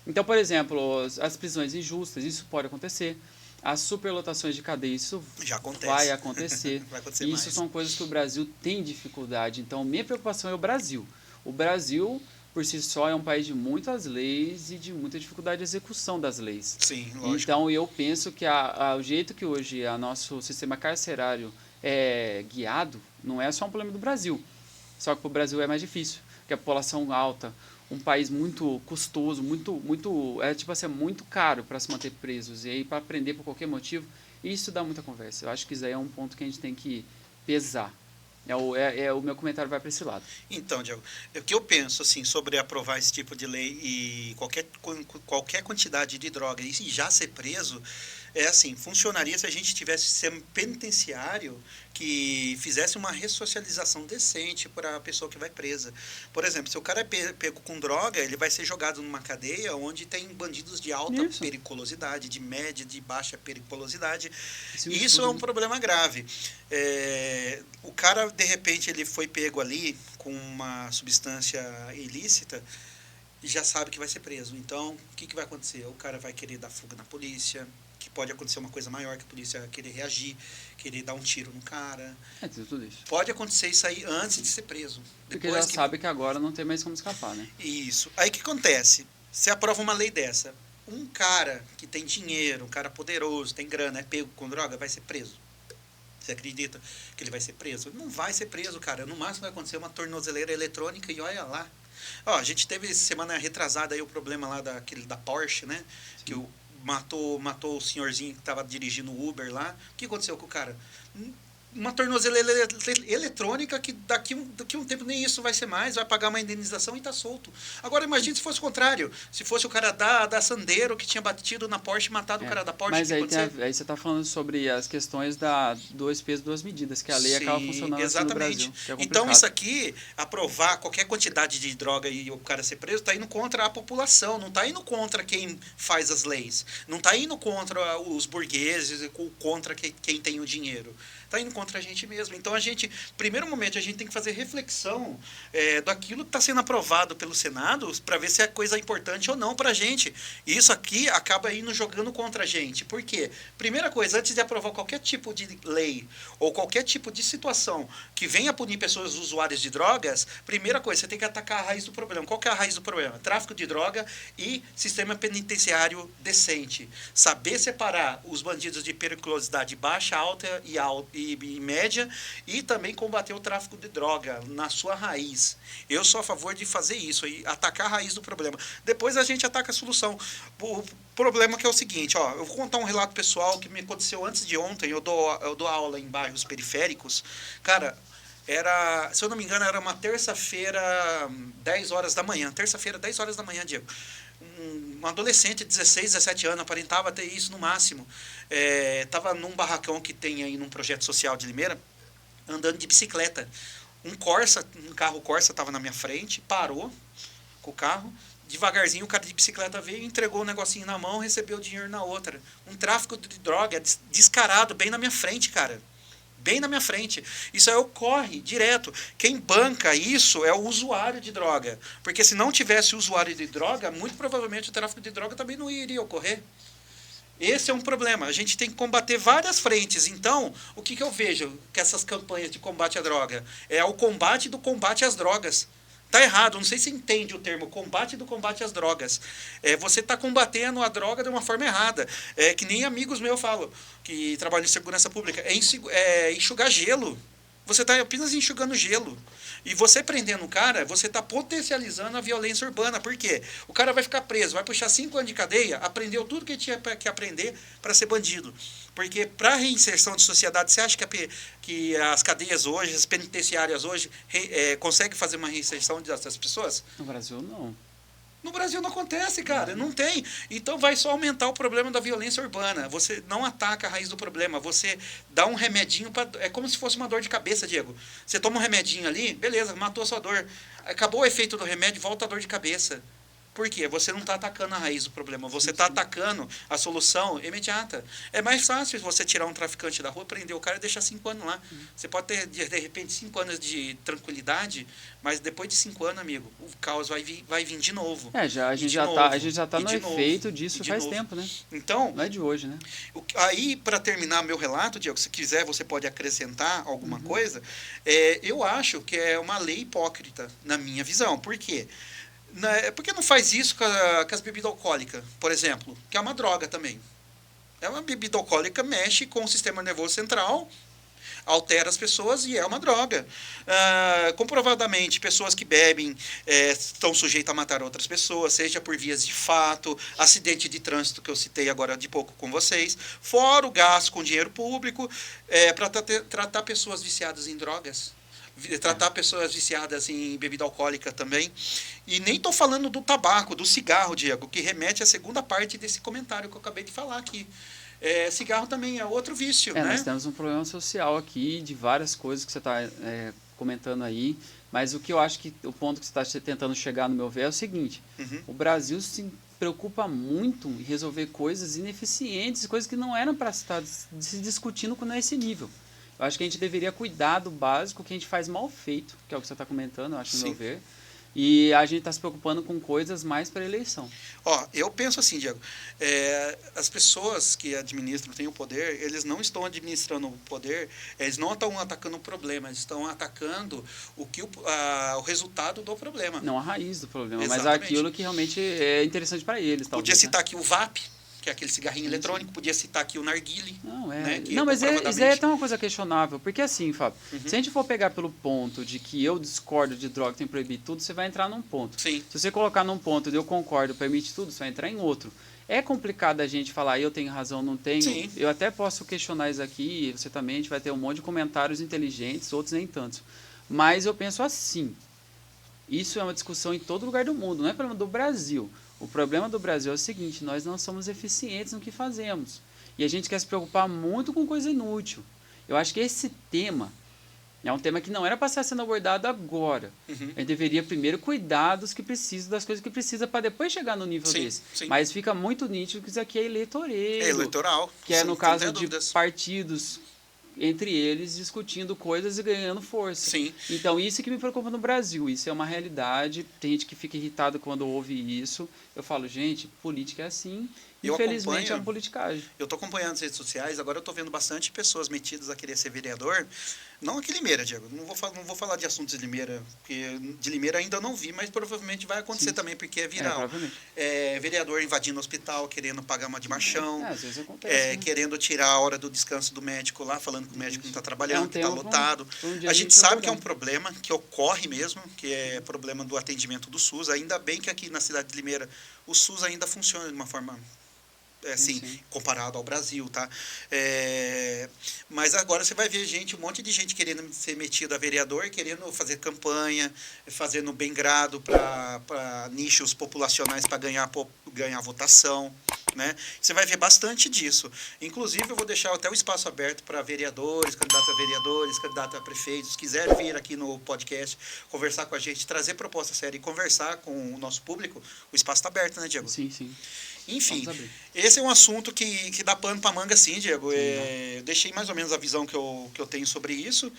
Então, por exemplo, as prisões injustas, isso pode acontecer. As superlotações de cadeia, isso já acontece. Vai acontecer. Vai acontecer isso mais. São coisas que o Brasil tem dificuldade. Então, minha preocupação é o Brasil. O Brasil, por si só, é um país de muitas leis e de muita dificuldade de execução das leis. Sim, lógico. Então, eu penso que o jeito que hoje o nosso sistema carcerário é guiado não é só um problema do Brasil. Só que para o Brasil é mais difícil, porque a população alta, um país muito custoso, muito caro para se manter presos. E aí, para prender por qualquer motivo, isso dá muita conversa. Eu acho que isso aí é um ponto que a gente tem que pesar. O meu comentário vai para esse lado. Então, Diego, o que eu penso assim, sobre aprovar esse tipo de lei e qualquer quantidade de droga e já ser preso, é assim, funcionaria se a gente tivesse sistema penitenciário que fizesse uma ressocialização decente para a pessoa que vai presa. Por exemplo, se o cara é pego com droga, ele vai ser jogado numa cadeia onde tem bandidos de alta periculosidade, de média, de baixa periculosidade. Isso é um problema grave. O cara, de repente, ele foi pego ali com uma substância ilícita e já sabe que vai ser preso. Então, o que vai acontecer? O cara vai querer dar fuga na polícia, que pode acontecer uma coisa maior, que a polícia querer reagir, querer dar um tiro no cara. Tudo isso. Pode acontecer isso aí antes de ser preso. Porque já sabe que agora não tem mais como escapar, né? Isso. Aí o que acontece? Você aprova uma lei dessa. Um cara que tem dinheiro, um cara poderoso, tem grana, é pego com droga, vai ser preso. Você acredita que ele vai ser preso? Não vai ser preso, cara. No máximo vai acontecer uma tornozeleira eletrônica e olha lá. A gente teve semana retrasada aí o problema lá da Porsche, né? Sim. Que matou o senhorzinho que estava dirigindo o Uber lá. O que aconteceu com o cara? Uma tornozeleira eletrônica que daqui um tempo nem isso vai ser mais, vai pagar uma indenização e está solto. Agora imagine se fosse o contrário, se fosse o cara da Sandero que tinha batido na Porsche e matado o cara da Porsche. Mas aí você está falando sobre as questões da dois pesos, duas medidas, que a lei acaba funcionando exatamente. Assim no Brasil. Então isso aqui, aprovar qualquer quantidade de droga e o cara ser preso, está indo contra a população, não está indo contra quem faz as leis, não está indo contra os burgueses, contra quem tem o dinheiro. Está indo contra a gente mesmo. Então, primeiro momento, a gente tem que fazer reflexão daquilo que está sendo aprovado pelo Senado para ver se é coisa importante ou não para a gente. E isso aqui acaba indo jogando contra a gente. Por quê? Primeira coisa, antes de aprovar qualquer tipo de lei ou qualquer tipo de situação que venha punir pessoas usuárias de drogas, primeira coisa, você tem que atacar a raiz do problema. Qual que é a raiz do problema? Tráfico de droga e sistema penitenciário decente. Saber separar os bandidos de periculosidade baixa, alta e média, e também combater o tráfico de droga na sua raiz. Eu sou a favor de fazer isso, e atacar a raiz do problema. Depois a gente ataca a solução. O problema que é o seguinte, ó, eu vou contar um relato pessoal que me aconteceu antes de ontem. Eu dou aula em bairros periféricos. Cara, se eu não me engano, era uma terça-feira, 10 horas da manhã. Terça-feira, 10 horas da manhã, Diego. Um adolescente de 16, 17 anos, aparentava ter isso no máximo. Estava num barracão que tem aí num projeto social de Limeira, andando de bicicleta. Um carro Corsa estava na minha frente, parou com o carro. Devagarzinho, o cara de bicicleta veio, entregou o negocinho na mão, recebeu o dinheiro na outra. Um tráfico de droga descarado, bem na minha frente, cara. Bem na minha frente. Isso aí ocorre direto. Quem banca isso é o usuário de droga. Porque se não tivesse usuário de droga, muito provavelmente o tráfico de droga também não iria ocorrer. Esse é um problema. A gente tem que combater várias frentes. Então, o que eu vejo que essas campanhas de combate à droga? É o combate do combate às drogas. Tá errado, não sei se entende o termo combate do combate às drogas. Você está combatendo a droga de uma forma errada. Que nem amigos meus falam, que trabalham em segurança pública. Enxugar gelo. Você está apenas enxugando gelo. E você prendendo o cara, você está potencializando a violência urbana. Por quê? O cara vai ficar preso, vai puxar 5 anos de cadeia, aprendeu tudo que ele tinha que aprender para ser bandido. Porque para reinserção de sociedade, você acha que as cadeias hoje, as penitenciárias hoje, conseguem fazer uma reinserção dessas pessoas? No Brasil, não. No Brasil não acontece, cara, não tem. Então vai só aumentar o problema da violência urbana. Você não ataca a raiz do problema, você dá um remedinho, é como se fosse uma dor de cabeça, Diego. Você toma um remedinho ali, beleza, matou a sua dor. Acabou o efeito do remédio, volta a dor de cabeça. Por quê? Você não está atacando a raiz do problema, você está atacando a solução imediata. É mais fácil você tirar um traficante da rua, prender o cara e deixar 5 anos lá. Você pode ter, de repente, 5 anos de tranquilidade, mas depois de 5 anos, amigo, o caos vai vir de novo. A gente já tá no efeito disso faz tempo, né? Então, não é de hoje, né? Aí, para terminar meu relato, Diego, se quiser, você pode acrescentar alguma coisa. Eu acho que é uma lei hipócrita, na minha visão. Por quê? Por que não faz isso com as bebidas alcoólicas, por exemplo? Que é uma droga também. Uma bebida alcoólica mexe com o sistema nervoso central, altera as pessoas e é uma droga. Comprovadamente, pessoas que bebem estão sujeitas a matar outras pessoas, seja por vias de fato, acidente de trânsito que eu citei agora de pouco com vocês, fora o gasto com dinheiro público, para tratar pessoas viciadas em drogas. Tratar pessoas viciadas em bebida alcoólica também. E nem estou falando do tabaco, do cigarro, Diego, que remete à segunda parte desse comentário que eu acabei de falar aqui. Cigarro também é outro vício, né? Nós temos um problema social aqui, de várias coisas que você está comentando aí, mas o que eu acho que o ponto que você está tentando chegar, no meu ver, é o seguinte: o Brasil se preocupa muito em resolver coisas ineficientes, coisas que não eram para estar se discutindo nesse nível. Eu acho que a gente deveria cuidar do básico que a gente faz mal feito, que é o que você está comentando, eu acho, no meu ver. E a gente está se preocupando com coisas mais para eleição. Eu penso assim, Diego, as pessoas que administram, têm o poder, eles não estão administrando o poder, eles não estão atacando o problema, eles estão atacando o resultado do problema. Não a raiz do problema, Exatamente. Mas aquilo que realmente é interessante para eles. Podia citar aqui o VAP, que é aquele cigarrinho eletrônico, podia citar aqui o narguile. Mas isso aí é até uma coisa questionável, porque assim, Fábio, se a gente for pegar pelo ponto de que eu discordo de droga, tem que proibir tudo, você vai entrar num ponto. Sim. Se você colocar num ponto de eu concordo, permite tudo, você vai entrar em outro. É complicado a gente falar, eu tenho razão, não tenho. Sim. Eu até posso questionar isso aqui, você também, a gente vai ter um monte de comentários inteligentes, outros nem tantos. Mas eu penso assim, isso é uma discussão em todo lugar do mundo, não é problema do Brasil. O problema do Brasil é o seguinte: nós não somos eficientes no que fazemos. E a gente quer se preocupar muito com coisa inútil. Eu acho que esse tema é um tema que não era para estar sendo abordado agora. A gente deveria primeiro cuidar das coisas que precisa, para depois chegar no nível desse. Sim. Mas fica muito nítido que isso aqui é eleitoreiro. É eleitoral. Que é no caso de partidos entre eles discutindo coisas e ganhando força. Sim. Então, isso que me preocupa no Brasil. Isso é uma realidade. Tem gente que fica irritado quando ouve isso. Eu falo, gente, política é assim. Eu Infelizmente, é acompanho, uma politicagem. eu estou acompanhando as redes sociais, agora eu estou vendo bastante pessoas metidas a querer ser vereador. Não aqui em Limeira, Diego. Não vou falar de assuntos de Limeira, porque de Limeira ainda não vi, mas provavelmente vai acontecer Sim. também, porque é É, viral. provavelmente. Vereador invadindo o hospital, querendo pagar uma de machão. Às vezes acontece. Né? Querendo tirar a hora do descanso do médico lá, falando que o médico não está trabalhando, que está tema lotado. pra um dia A gente sabe que é um abordar. problema, que ocorre mesmo, que é problema do atendimento do SUS. Ainda bem que aqui na cidade de Limeira o SUS ainda funciona de uma forma assim, Sim. comparado ao Brasil, tá? Mas agora você vai ver um monte de gente querendo ser metido a vereador, querendo fazer campanha, fazendo bem grado para nichos populacionais para ganhar votação, né? Você vai ver bastante disso. Inclusive, eu vou deixar até o espaço aberto para vereadores, candidatos a prefeitos, quiserem vir aqui no podcast, conversar com a gente, trazer proposta séria e conversar com o nosso público, o espaço está aberto, né, Diego? Sim, sim. Enfim, esse é um assunto que dá pano para manga, sim, Diego. Eu deixei mais ou menos a visão que eu tenho sobre isso.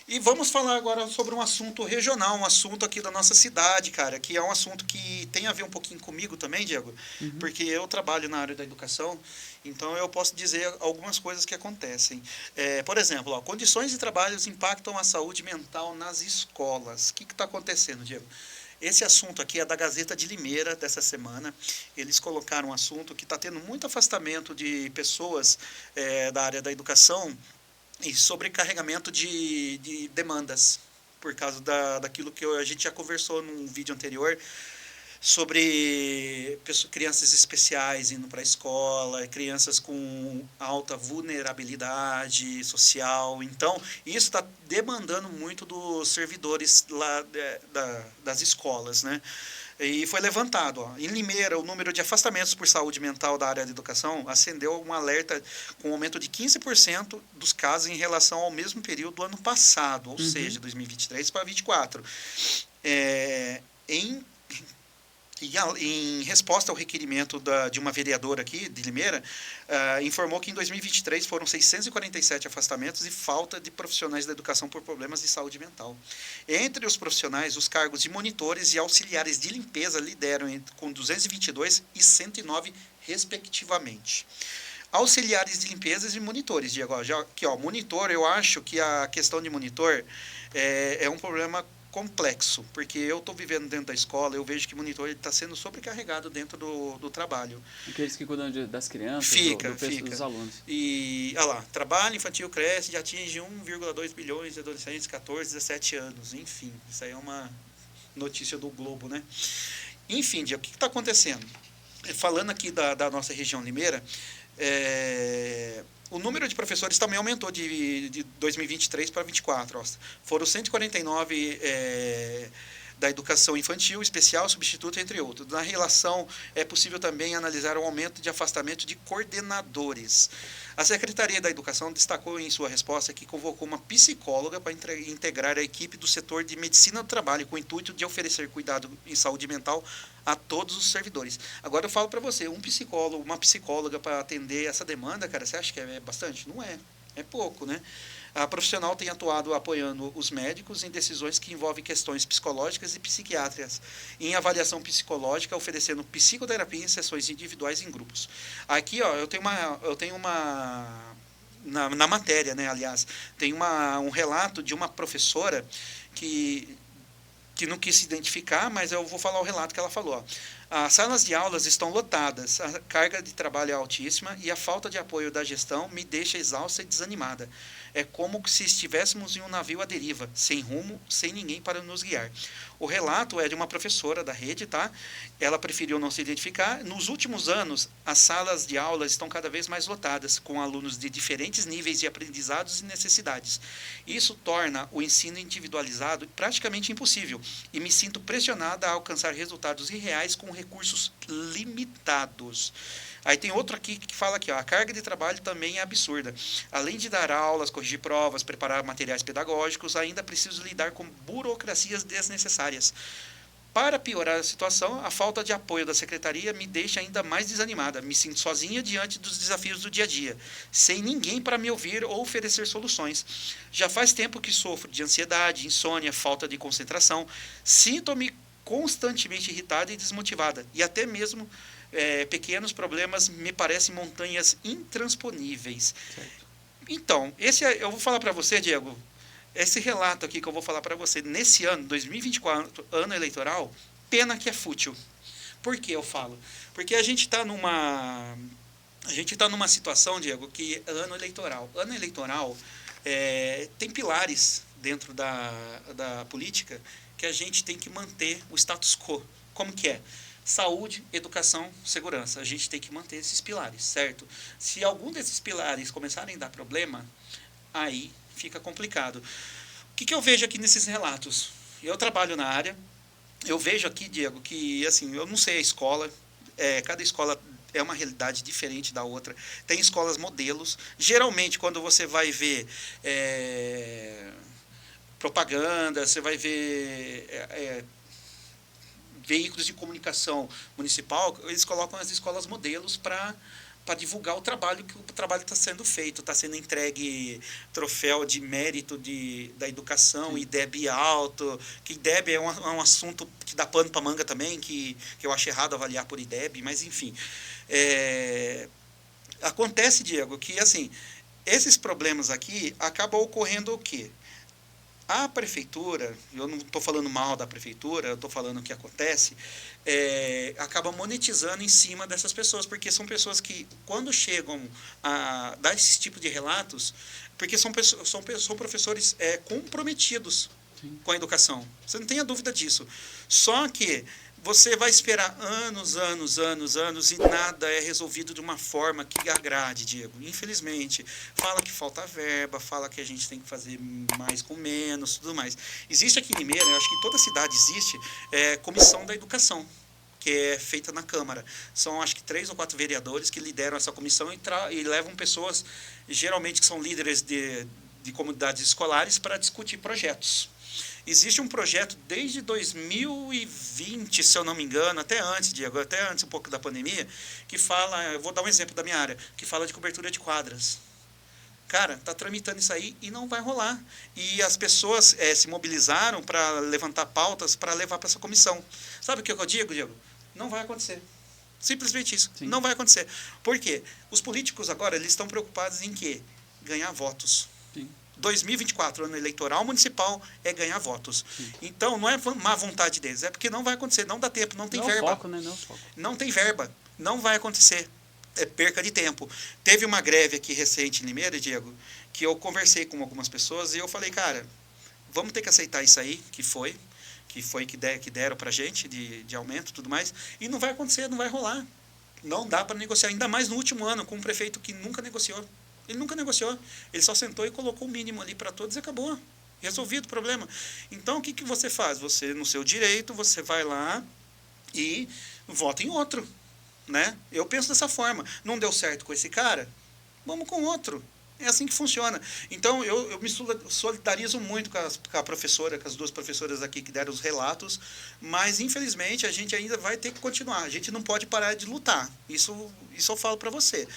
E vamos falar agora sobre um assunto regional, um assunto aqui da nossa cidade, cara, que é um assunto que tem a ver um pouquinho comigo também, Diego, porque eu trabalho na área da educação, então eu posso dizer algumas coisas que acontecem. Por exemplo, condições de trabalho impactam a saúde mental nas escolas. O que está acontecendo, Diego? Esse assunto aqui é da Gazeta de Limeira, dessa semana. Eles colocaram um assunto que está tendo muito afastamento de pessoas da área da educação e sobrecarregamento de demandas, por causa daquilo que a gente já conversou num vídeo anterior, sobre crianças especiais indo para a escola, crianças com alta vulnerabilidade social. Então, isso está demandando muito dos servidores lá das escolas, né? E foi levantado, em Limeira, o número de afastamentos por saúde mental da área da educação acendeu um alerta com um aumento de 15% dos casos em relação ao mesmo período do ano passado, ou seja, 2023 para 2024. Em resposta ao requerimento de uma vereadora aqui de Limeira, informou que em 2023 foram 647 afastamentos e falta de profissionais da educação por problemas de saúde mental. Entre os profissionais, os cargos de monitores e auxiliares de limpeza lideram com 222 e 109, respectivamente. Auxiliares de limpezas e monitores, Diego. Aqui, monitor, eu acho que a questão de monitor é um problema complexo, porque eu estou vivendo dentro da escola, eu vejo que o monitor está sendo sobrecarregado dentro do trabalho. Aqueles que cuidam das crianças, fica. dos alunos. E, olha lá, trabalho infantil cresce e atinge 1,2 bilhões de adolescentes de 14, 17 anos. Enfim, isso aí é uma notícia do Globo, né? Enfim, Diego, o que está acontecendo? Falando aqui da nossa região Limeira, o número de professores também aumentou de 2023 para 2024. Foram 149 da educação infantil, especial, substituto, entre outros. Na relação, é possível também analisar o aumento de afastamento de coordenadores. A Secretaria da Educação destacou em sua resposta que convocou uma psicóloga para integrar a equipe do setor de medicina do trabalho, com o intuito de oferecer cuidado em saúde mental a todos os servidores. Agora eu falo para você, um psicólogo, uma psicóloga para atender essa demanda, cara, você acha que é bastante? Não é. É pouco, né? A profissional tem atuado apoiando os médicos em decisões que envolvem questões psicológicas e psiquiátricas, em avaliação psicológica, oferecendo psicoterapia em sessões individuais e em grupos. Aqui, eu tenho uma na matéria, né, aliás, tem um relato de uma professora que não quis se identificar, mas eu vou falar o relato que ela falou. As salas de aulas estão lotadas, a carga de trabalho é altíssima e a falta de apoio da gestão me deixa exausta e desanimada. É como se estivéssemos em um navio à deriva, sem rumo, sem ninguém para nos guiar. O relato é de uma professora da rede, tá? Ela preferiu não se identificar. Nos últimos anos, as salas de aulas estão cada vez mais lotadas, com alunos de diferentes níveis de aprendizados e necessidades. Isso torna o ensino individualizado praticamente impossível e me sinto pressionada a alcançar resultados irreais com recursos limitados. Aí tem outro aqui que fala aqui, a carga de trabalho também é absurda. Além de dar aulas, corrigir provas, preparar materiais pedagógicos, ainda preciso lidar com burocracias desnecessárias. Para piorar a situação, a falta de apoio da secretaria me deixa ainda mais desanimada. Me sinto sozinha diante dos desafios do dia a dia, sem ninguém para me ouvir ou oferecer soluções. Já faz tempo que sofro de ansiedade, insônia, falta de concentração. Sinto-me constantemente irritada e desmotivada. E até mesmo pequenos problemas me parecem montanhas intransponíveis. Certo. Então, eu vou falar para você, Diego, esse relato aqui que eu vou falar para você, nesse ano, 2024, ano eleitoral, pena que é fútil. Por que eu falo? Porque a gente está numa situação, Diego, que é ano eleitoral. Ano eleitoral tem pilares dentro da política que a gente tem que manter o status quo. Como que é? Saúde, educação, segurança. A gente tem que manter esses pilares, certo? Se algum desses pilares começarem a dar problema, aí fica complicado. O que eu vejo aqui nesses relatos? Eu trabalho na área, eu vejo aqui, Diego, que assim, eu não sei a escola, cada escola é uma realidade diferente da outra. Tem escolas modelos. Geralmente, quando você vai ver propaganda, você vai ver veículos de comunicação municipal, eles colocam as escolas modelos para divulgar o trabalho, que o trabalho está sendo feito, está sendo entregue troféu de mérito da educação, sim, IDEB alto, que IDEB é um assunto que dá pano para manga também, que eu acho errado avaliar por IDEB, mas enfim. Acontece, Diego, que assim, esses problemas aqui acabam ocorrendo o quê? A prefeitura, eu não estou falando mal da prefeitura, eu estou falando o que acontece, acaba monetizando em cima dessas pessoas, porque são pessoas que, quando chegam a dar esse tipo de relatos, porque são professores comprometidos, sim, com a educação. Você não tem a dúvida disso. Só que você vai esperar anos e nada é resolvido de uma forma que agrade, Diego. Infelizmente, fala que falta verba, fala que a gente tem que fazer mais com menos, tudo mais. Existe aqui em Limeira, eu acho que em toda cidade existe, comissão da educação, que é feita na Câmara. São, acho que, 3 ou 4 vereadores que lideram essa comissão e levam pessoas, geralmente, que são líderes de comunidades escolares, para discutir projetos. Existe um projeto desde 2020, se eu não me engano, até antes, Diego, até antes um pouco da pandemia, que fala, eu vou dar um exemplo da minha área, que fala de cobertura de quadras. Cara, está tramitando isso aí e não vai rolar. E as pessoas se mobilizaram para levantar pautas para levar para essa comissão. Sabe o que eu digo, Diego? Não vai acontecer. Simplesmente isso. Sim. Não vai acontecer. Por quê? Os políticos agora eles estão preocupados em quê? Ganhar votos. Sim. 2024, ano eleitoral municipal, é ganhar votos. Sim. Então, não é má vontade deles, é porque não vai acontecer, não dá tempo, não tem verba. Foco, né? Não foco. Não tem verba, não vai acontecer. É perca de tempo. Teve uma greve aqui recente em Limeira, Diego, que eu conversei com algumas pessoas e eu falei, cara, vamos ter que aceitar isso aí, que deram pra gente de aumento e tudo mais, e não vai acontecer, não vai rolar. Não dá para negociar, ainda mais no último ano, com um prefeito que nunca negociou. Ele nunca negociou. Ele só sentou e colocou o mínimo ali para todos e acabou. Resolvido o problema. Então, o que você faz? Você, no seu direito, você vai lá e vota em outro. Né? Eu penso dessa forma. Não deu certo com esse cara? Vamos com outro. É assim que funciona. Então, eu me solidarizo muito com a professora, com as 2 professoras aqui que deram os relatos, mas, infelizmente, a gente ainda vai ter que continuar. A gente não pode parar de lutar. Isso eu falo para você.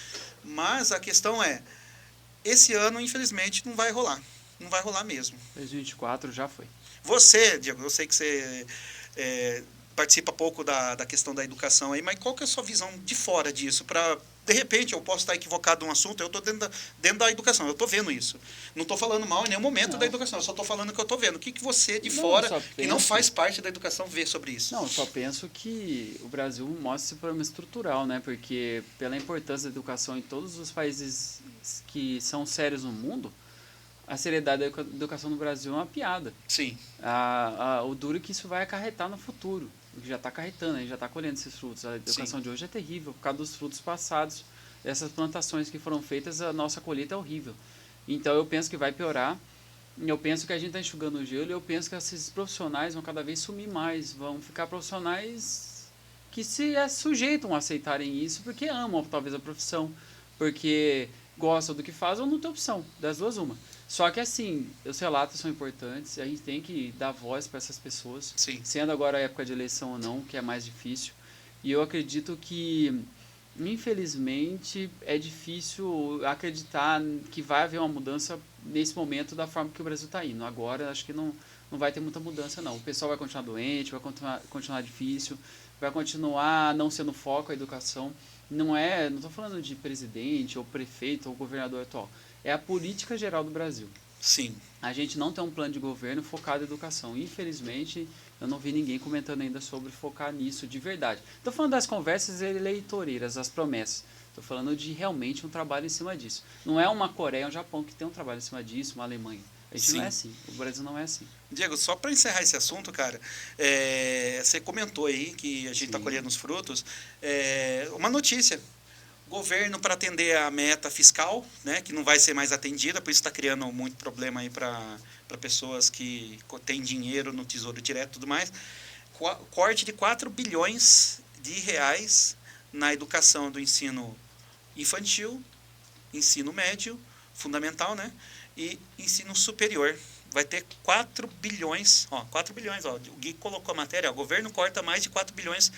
Mas a questão é, esse ano, infelizmente, não vai rolar. Não vai rolar mesmo. 2024 já foi. Você, Diego, eu sei que você participa pouco da questão da educação aí, mas qual que é a sua visão de fora disso? De repente, eu posso estar equivocado num assunto, eu estou dentro da educação, eu estou vendo isso. Não estou falando mal em nenhum momento da educação, eu só estou falando o que eu estou vendo. O que você de fora, que não faz parte da educação, vê sobre isso? Não, eu só penso que o Brasil mostra esse problema estrutural, né? Porque pela importância da educação em todos os países que são sérios no mundo, a seriedade da educação no Brasil é uma piada. Sim. O duro que isso vai acarretar no futuro. Já está acarretando, a gente já está colhendo esses frutos. A educação Sim. de hoje é terrível, por causa dos frutos passados, dessas plantações que foram feitas, a nossa colheita é horrível. Então, eu penso que vai piorar, eu penso que a gente está enxugando o gelo, e eu penso que esses profissionais vão cada vez sumir mais, vão ficar profissionais que se sujeitam a aceitarem isso, porque amam, talvez, a profissão, porque gosta do que faz ou não tem opção, das duas uma. Só que assim, os relatos são importantes, a gente tem que dar voz para essas pessoas, Sim. sendo agora a época de eleição ou não, que é mais difícil. E eu acredito que, infelizmente, é difícil acreditar que vai haver uma mudança nesse momento da forma que o Brasil está indo. Agora, acho que não vai ter muita mudança, não. O pessoal vai continuar doente, vai continuar difícil, vai continuar não sendo foco a educação. Não estou falando de presidente, ou prefeito, ou governador atual. É a política geral do Brasil. Sim. A gente não tem um plano de governo focado em educação. Infelizmente, eu não vi ninguém comentando ainda sobre focar nisso de verdade. Estou falando das conversas eleitoreiras, as promessas. Estou falando de realmente um trabalho em cima disso. Não é uma Coreia, um Japão que tem um trabalho em cima disso, uma Alemanha. A gente não é assim. O Brasil não é assim. Diego, só para encerrar esse assunto, cara, você comentou aí que a gente está colhendo os frutos. Uma notícia. Governo para atender a meta fiscal, né, que não vai ser mais atendida, por isso está criando muito problema aí para pessoas que têm dinheiro no Tesouro Direto e tudo mais. Corte de 4 bilhões de reais na educação do ensino infantil, ensino médio, fundamental, né, e ensino superior. Vai ter 4 bilhões, 4 bilhões, o Gui colocou a matéria, o governo corta mais de 4 bilhões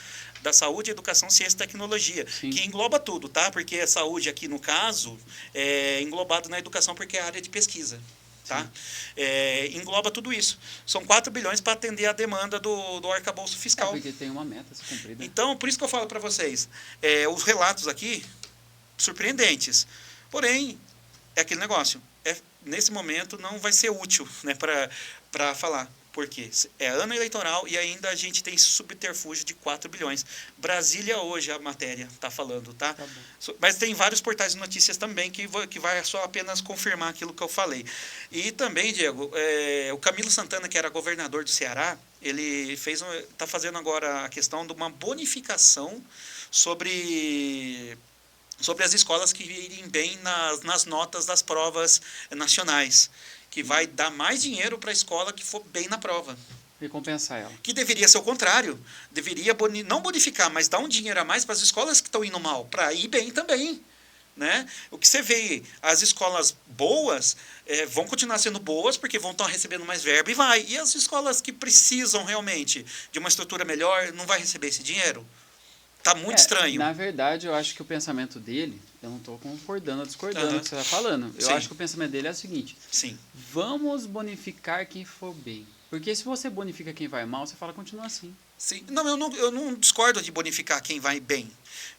da saúde, educação, ciência e tecnologia, Sim. Que engloba tudo, tá? Porque a saúde aqui, no caso, é englobado na educação porque é a área de pesquisa, tá? Engloba tudo isso. São 4 bilhões para atender a demanda do arcabouço fiscal. Porque tem uma meta a ser cumprida. Então, por isso que eu falo para vocês, os relatos aqui, surpreendentes, porém, é aquele negócio, nesse momento não vai ser útil, né, para falar. Por quê? É ano eleitoral e ainda a gente tem esse subterfúgio de 4 bilhões. Brasília hoje, a matéria está falando, tá? Tá bom. Mas tem vários portais de notícias também que vai só apenas confirmar aquilo que eu falei. E também, Diego, o Camilo Santana, que era governador do Ceará, ele está fazendo agora a questão de uma bonificação sobre as escolas que irem bem nas notas das provas nacionais, que vai dar mais dinheiro para a escola que for bem na prova. E compensar ela. Que deveria ser o contrário. Deveria não bonificar, mas dar um dinheiro a mais para as escolas que estão indo mal, para ir bem também. Né? O que você vê, as escolas boas vão continuar sendo boas porque vão estar recebendo mais verba e vai. E as escolas que precisam realmente de uma estrutura melhor, não vai receber esse dinheiro? Tá muito estranho. Na verdade, eu acho que o pensamento dele, eu não estou concordando ou discordando do que você está falando. Eu acho que o pensamento dele é o seguinte: Sim. Vamos bonificar quem for bem. Porque se você bonifica quem vai mal, você fala, continua assim. Sim. Não, eu não discordo de bonificar quem vai bem.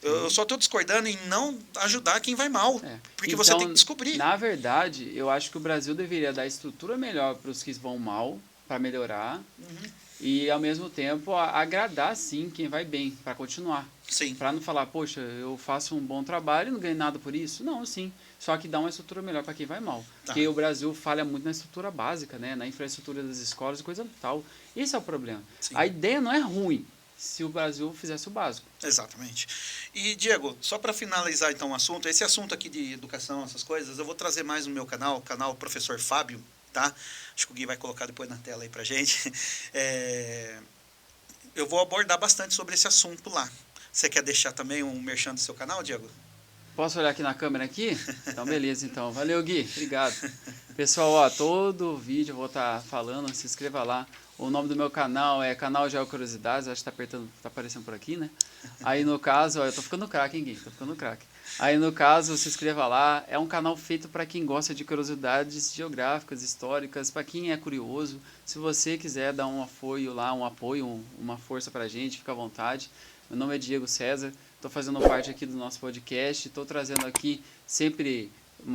Eu só estou discordando em não ajudar quem vai mal. Porque então, você tem que descobrir. Na verdade, eu acho que o Brasil deveria dar estrutura melhor para os que vão mal, para melhorar. E, ao mesmo tempo, agradar, sim, quem vai bem, para continuar. Sim. Para não falar, poxa, eu faço um bom trabalho e não ganho nada por isso. Não, sim. Só que dá uma estrutura melhor para quem vai mal. Tá. Porque o Brasil falha muito na estrutura básica, né? Na infraestrutura das escolas e coisa tal. Esse é o problema. Sim. A ideia não é ruim se o Brasil fizesse o básico. Exatamente. E, Diego, só para finalizar então o assunto, esse assunto aqui de educação, essas coisas, eu vou trazer mais no meu canal, o canal Professor Fábio, tá? Acho que o Gui vai colocar depois na tela aí pra gente. Eu vou abordar bastante sobre esse assunto lá. Você quer deixar também um merchan do seu canal, Diego? Posso olhar aqui na câmera aqui? Então, beleza, então. Valeu, Gui. Obrigado. Pessoal, todo vídeo eu vou estar falando, se inscreva lá. O nome do meu canal é Canal Geo Curiosidades, acho que tá aparecendo por aqui, né? Aí, no caso, eu tô ficando craque, hein, Gui? Tô ficando craque. Aí, no caso, se inscreva lá. É um canal feito para quem gosta de curiosidades geográficas, históricas, para quem é curioso. Se você quiser dar um apoio lá, uma força pra gente, fica à vontade. Meu nome é Diego César, estou fazendo parte aqui do nosso podcast, estou trazendo aqui sempre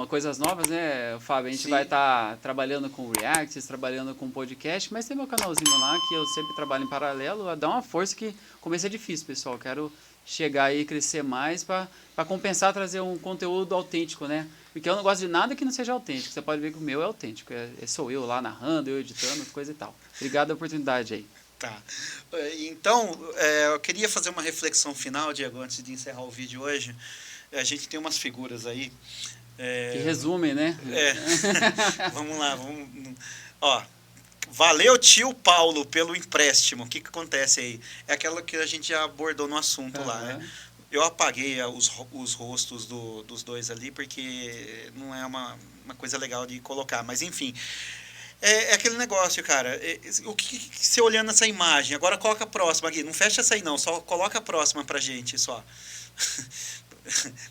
coisas novas, né, Fábio? A gente vai estar trabalhando com reacts, trabalhando com podcast, mas tem meu canalzinho lá que eu sempre trabalho em paralelo, dá uma força que começo é difícil, pessoal. Quero chegar aí e crescer mais para compensar, trazer um conteúdo autêntico, né? Porque eu não gosto de nada que não seja autêntico. Você pode ver que o meu é autêntico, sou eu lá narrando, eu editando, coisa e tal. Obrigado pela oportunidade aí. Tá. Então, eu queria fazer uma reflexão final, Diego, antes de encerrar o vídeo hoje. A gente tem umas figuras aí. Que resumem, né? Vamos lá. Ó, valeu, tio Paulo, pelo empréstimo. O que acontece aí? É aquela que a gente já abordou no assunto lá, né? Eu apaguei os rostos dos dois ali, porque não é uma coisa legal de colocar. Mas, enfim, é aquele negócio, cara. O que você olhando essa imagem, agora coloca a próxima aqui. Não fecha essa aí, não. Só coloca a próxima pra gente, só.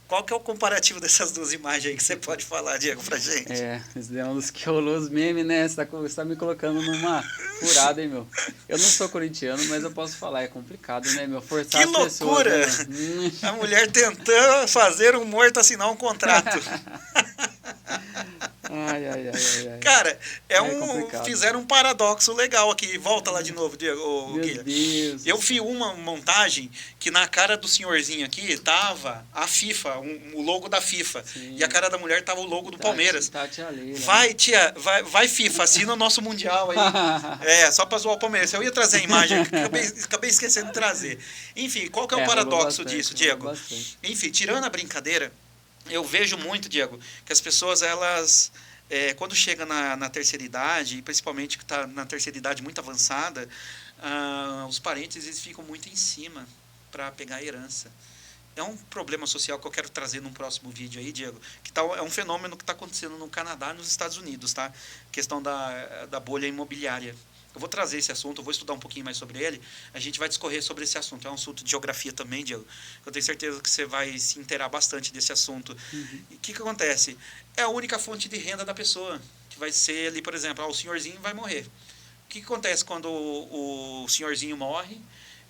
Qual que é o comparativo dessas duas imagens aí que você pode falar, Diego, pra gente? Esse é um dos que rolou os memes, né? Você tá me colocando numa furada, hein, meu? Eu não sou corintiano, mas eu posso falar, é complicado, né, meu? Forçar Que as pessoas, loucura! né? A mulher tentando fazer um morto assinar um contrato. Ai. Cara, Complicado. fizeram um paradoxo legal aqui. Volta lá de novo, Diego. Meu Guilherme. Deus. Eu vi uma montagem que na cara do senhorzinho aqui tava a FIFA, o logo da FIFA. Sim. E a cara da mulher tava o logo do Palmeiras. Tati ali, né? Vai, tia, vai FIFA, assina o nosso Mundial aí. Só pra zoar o Palmeiras. Eu ia trazer a imagem, acabei esquecendo de trazer. Enfim, qual que é o paradoxo disso, Diego? Enfim, tirando a brincadeira, eu vejo muito, Diego, que as pessoas, elas, quando chega na terceira idade, e principalmente que está na terceira idade muito avançada, os parentes eles ficam muito em cima para pegar a herança. É um problema social que eu quero trazer num próximo vídeo aí, Diego, que é um fenômeno que está acontecendo no Canadá e nos Estados Unidos, tá? Questão da bolha imobiliária. Eu vou trazer esse assunto, eu vou estudar um pouquinho mais sobre ele, a gente vai discorrer sobre esse assunto. É um assunto de geografia também, Diego. Eu tenho certeza que você vai se inteirar bastante desse assunto. Uhum. E o que acontece? É a única fonte de renda da pessoa, que vai ser ali, por exemplo, o senhorzinho vai morrer. O que acontece quando o senhorzinho morre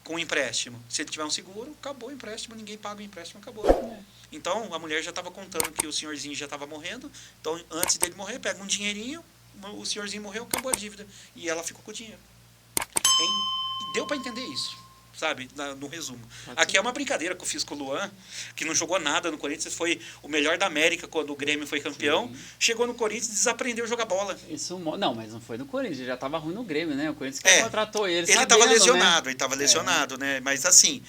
com um empréstimo? Se ele tiver um seguro, acabou o empréstimo, ninguém paga o empréstimo, acabou. Então, a mulher já estava contando que o senhorzinho já estava morrendo, então, antes dele morrer, pega um dinheirinho, o senhorzinho morreu, acabou a dívida. E ela ficou com o dinheiro. Deu para entender isso, sabe? No resumo. Aqui é uma brincadeira que eu fiz com o Luan, que não jogou nada no Corinthians, foi o melhor da América quando o Grêmio foi campeão. Sim. Chegou no Corinthians e desaprendeu a jogar bola. Não, mas não foi no Corinthians, já estava ruim no Grêmio, né? O Corinthians que contratou ele. Ele estava lesionado, né? Ele estava lesionado, né? Mas assim,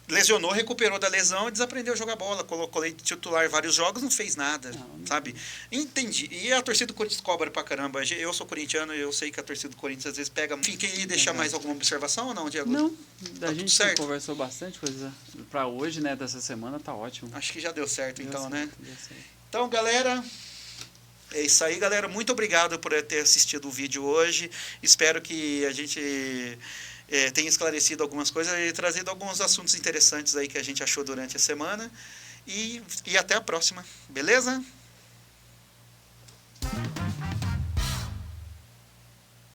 lesionou, recuperou da lesão e desaprendeu a jogar bola. Colocou ele de titular vários jogos, não fez nada, sabe? Entendi. E a torcida do Corinthians cobra pra caramba. Eu sou corintiano, eu sei que a torcida do Corinthians às vezes pega... Enfim, queria deixar mais alguma observação ou não, Diego? Não, a gente conversou bastante coisa pra hoje, né? Dessa semana, tá ótimo. Acho que já deu certo, então, certo, né? Deu certo. Então, galera... É isso aí, galera. Muito obrigado por ter assistido o vídeo hoje. Espero que a gente... tenha esclarecido algumas coisas e trazido alguns assuntos interessantes aí que a gente achou durante a semana. E até a próxima, beleza?